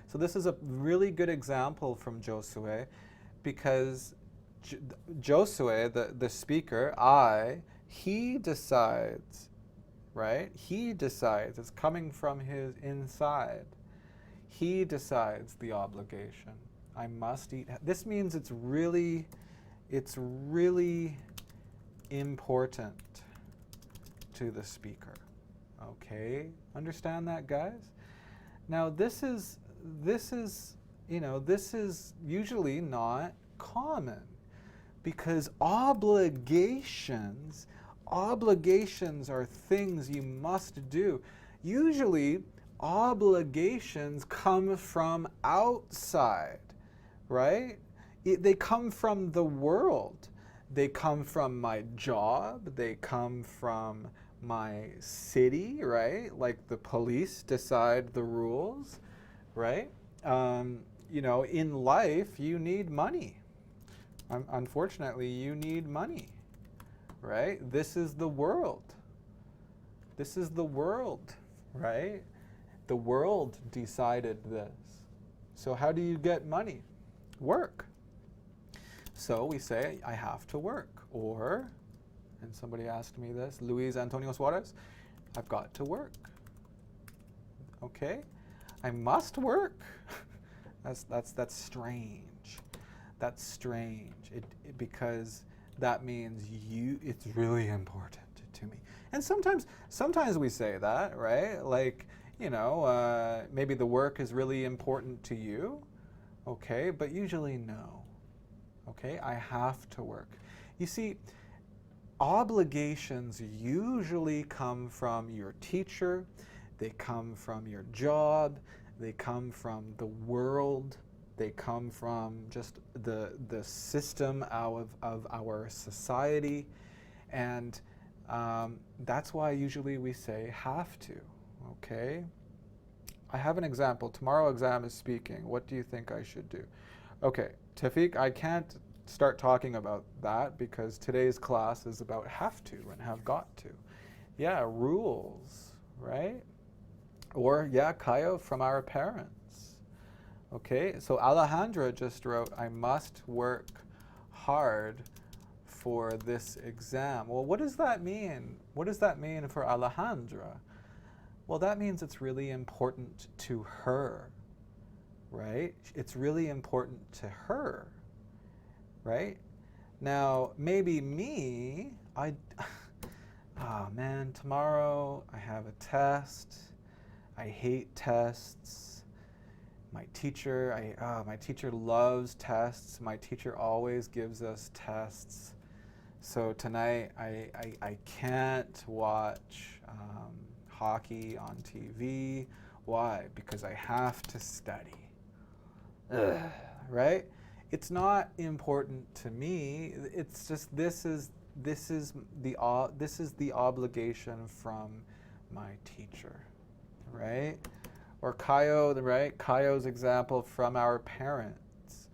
So this is a really good example from Josue because Josue, the speaker, he decides, right? He decides, it's coming from his inside. He decides the obligation. I must eat. This means it's really important to the speaker. Okay, understand that, guys? Now this is usually not common because obligations are things you must do. Usually obligations come from outside, right? They come from the world. They come from my job. They come from my city, right? Like the police decide the rules, right? In life, you need money. Unfortunately, you need money, right? This is the world. This is the world, right? The world decided this. So how do you get money? Work. So we say, I have to work. Or, and somebody asked me this, Luis Antonio Suarez, I've got to work. Okay? I must work. That's strange. That's strange. Because that means it's really important to me. And sometimes we say that, right? Like, maybe the work is really important to you, okay? But usually no, okay? I have to work. You see, obligations usually come from your teacher, they come from your job, they come from the world, they come from just the system of our society, and that's why usually we say have to, okay? I have an example. Tomorrow exam is speaking. What do you think I should do? Okay, Tafiq, I can't start talking about that because today's class is about have to and have got to. Yeah, rules, right? Or, yeah, Kayo, from our parents. Okay, so Alejandra just wrote, I must work hard for this exam. Well, what does that mean? What does that mean for Alejandra? Well, that means it's really important to her, right? It's really important to her, right? Now, maybe me, oh man, tomorrow I have a test. I hate tests. My teacher loves tests. My teacher always gives us tests. So tonight I can't watch hockey on TV. Why? Because I have to study. Ugh, right? It's not important to me. It's just this is the obligation from my teacher, right? Or Kayo's example from our parents,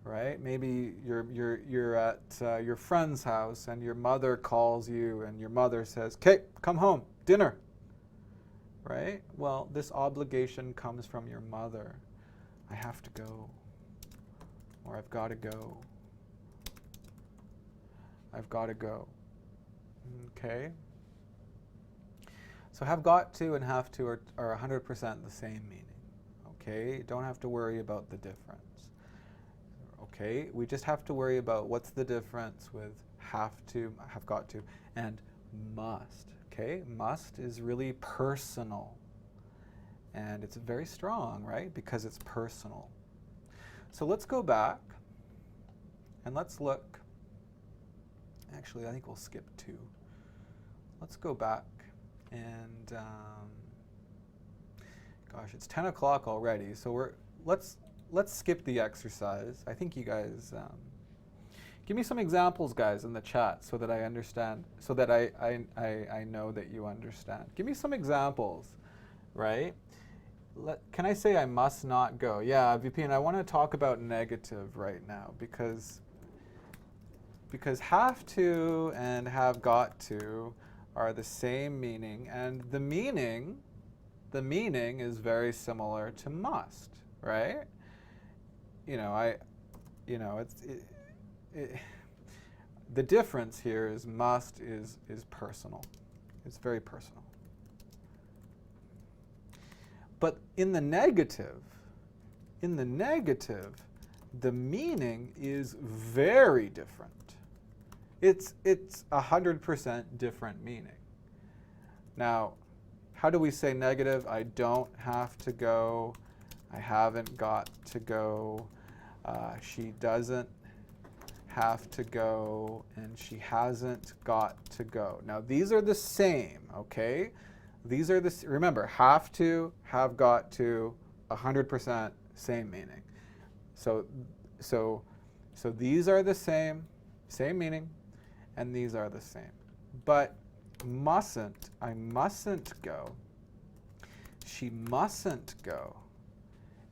right? Maybe you're at your friend's house and your mother calls you and your mother says, "Okay, come home, dinner." Right? Well, this obligation comes from your mother. I have to go. Or I've got to go. I've got to go. Okay? So have got to and have to are 100% the same meaning. Okay? Don't have to worry about the difference. Okay? We just have to worry about what's the difference with have to, have got to, and must. Okay? Must is really personal. And it's very strong, right? Because it's personal. So let's go back and let's look. Actually, I think we'll skip 2. Let's go back And gosh, it's 10 o'clock already, so let's skip the exercise. I think you guys give me some examples, guys, in the chat so that I understand, so that I know that you understand. Give me some examples, right? Can I say I must not go? Yeah, Vipin, I want to talk about negative right now because have to and have got to are the same meaning, and the meaning is very similar to must, right? The difference here is must is personal. It's very personal. But in the negative, the meaning is very different. It's 100% different meaning. Now, how do we say negative? I don't have to go. I haven't got to go. She doesn't have to go, and she hasn't got to go. Now, these are the same, okay? These are remember, have to, have got to, 100% same meaning. So these are the same meaning, and these are the same. But mustn't, I mustn't go, she mustn't go,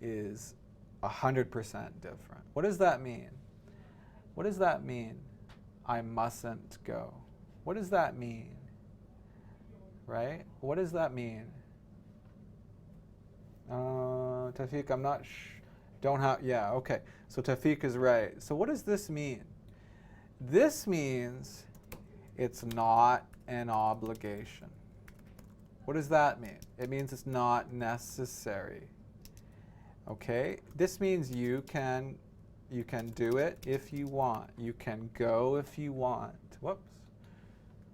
is 100% different. What does that mean? What does that mean? I mustn't go. What does that mean? Right? What does that mean? Tafik, I'm not don't have, yeah, okay. So Tafik is right. So what does this mean? This means it's not an obligation. What does that mean? It means it's not necessary. Okay? This means you can do it if you want. You can go if you want. Whoops.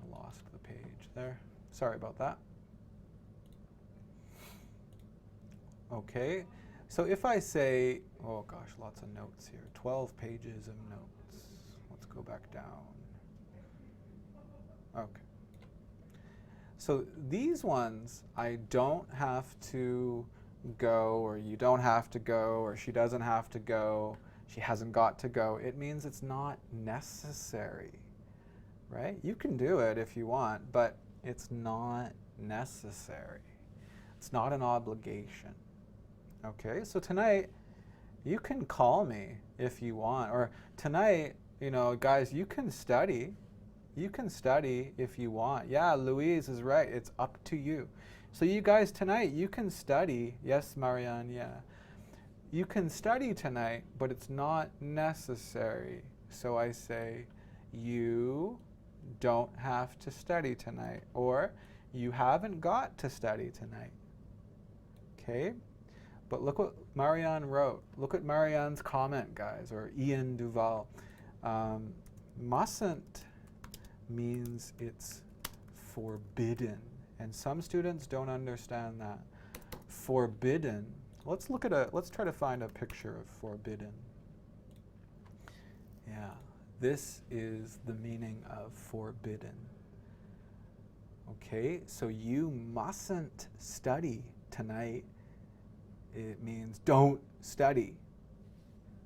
I lost the page there. Sorry about that. Okay. So if I say, oh gosh, lots of notes here. 12 pages of notes. Let's go back down. Okay. So these ones, I don't have to go, or you don't have to go, or she doesn't have to go, she hasn't got to go. It means it's not necessary, right? You can do it if you want, but it's not necessary. It's not an obligation. Okay, so tonight, you can call me if you want, or tonight, guys, you can study. You can study if you want. Yeah, Louise is right. It's up to you. So you guys tonight, you can study. Yes, Marianne, yeah. You can study tonight, but it's not necessary. So I say, you don't have to study tonight, or you haven't got to study tonight. Okay? But look what Marianne wrote. Look at Marianne's comment, guys, or Ian Duval. Mustn't means it's forbidden. And some students don't understand that. Forbidden. Let's try to find a picture of forbidden. Yeah, this is the meaning of forbidden. Okay, so you mustn't study tonight. It means don't study.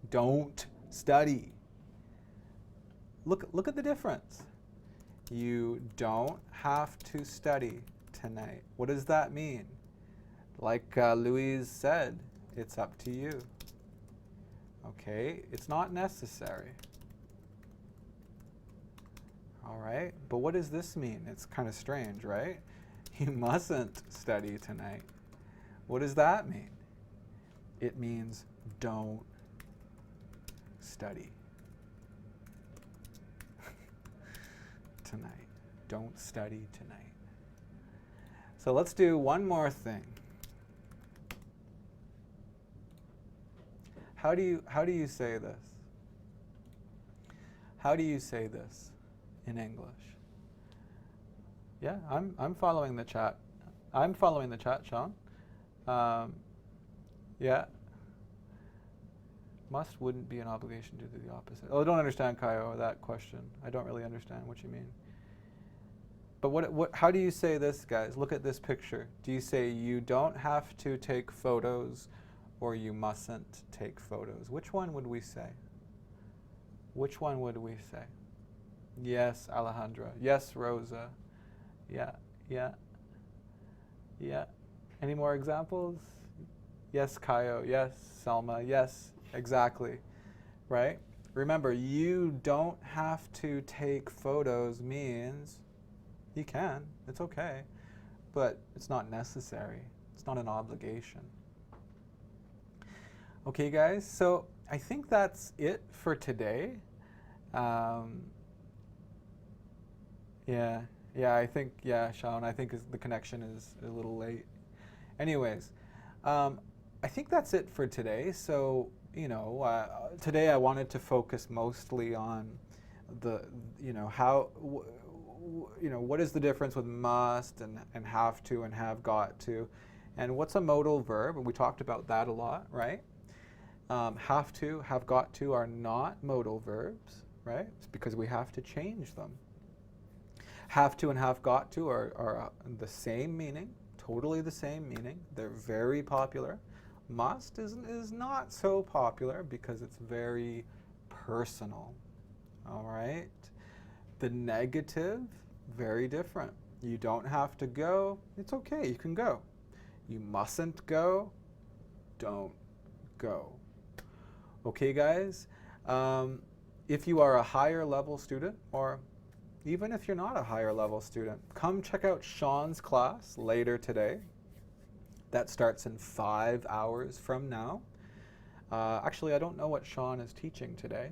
Don't study. Look at the difference. You don't have to study tonight. What does that mean? Like Louise said, it's up to you. Okay, it's not necessary. All right, but what does this mean? It's kind of strange, right? You mustn't study tonight. What does that mean? It means don't study tonight. Don't study tonight. So let's do one more thing. How do you say this? How do you say this in English? Yeah, I'm following the chat. I'm following the chat, Sean. Yeah. Must wouldn't be an obligation to do the opposite. Oh, I don't understand, Kaio, that question. I don't really understand what you mean. But how do you say this, guys? Look at this picture. Do you say you don't have to take photos or you mustn't take photos? Which one would we say? Which one would we say? Yes, Alejandra. Yes, Rosa. Yeah, yeah, yeah. Any more examples? Yes, Kaio. Yes, Selma. Yes, exactly. Right? Remember, you don't have to take photos means you can. It's okay. But it's not necessary. It's not an obligation. Okay, guys. So I think that's it for today. I think, Sean, I think the connection is a little late. Anyways, I think that's it for today. So, today I wanted to focus mostly on what is the difference with must and have to and have got to, and what's a modal verb? And we talked about that a lot, right? Have to, have got to are not modal verbs, right? It's because we have to change them. Have to and have got to are the same meaning, totally the same meaning. They're very popular. Must is not so popular because it's very personal, all right? The negative, very different. You don't have to go. It's okay, you can go. You mustn't go. Don't go. Okay, guys? If you are a higher level student, or even if you're not a higher level student, come check out Sean's class later today. That starts in 5 hours from now. Actually, I don't know what Sean is teaching today.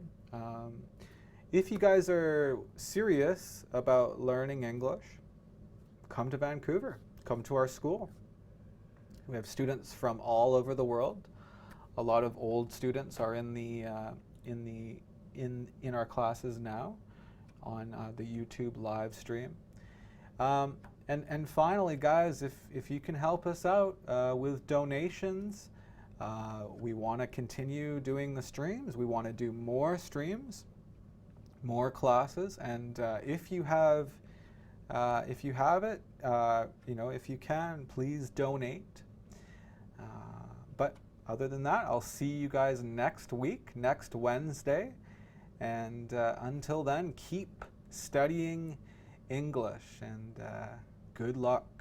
If you guys are serious about learning English, come to Vancouver. Come to our school. We have students from all over the world. A lot of old students are in our classes now on the YouTube live stream. And finally, guys, if you can help us out with donations, we want to continue doing the streams. We want to do more streams, more classes, and if you have it, if you can, please donate. But other than that, I'll see you guys next week, next Wednesday. And until then, keep studying English, and good luck.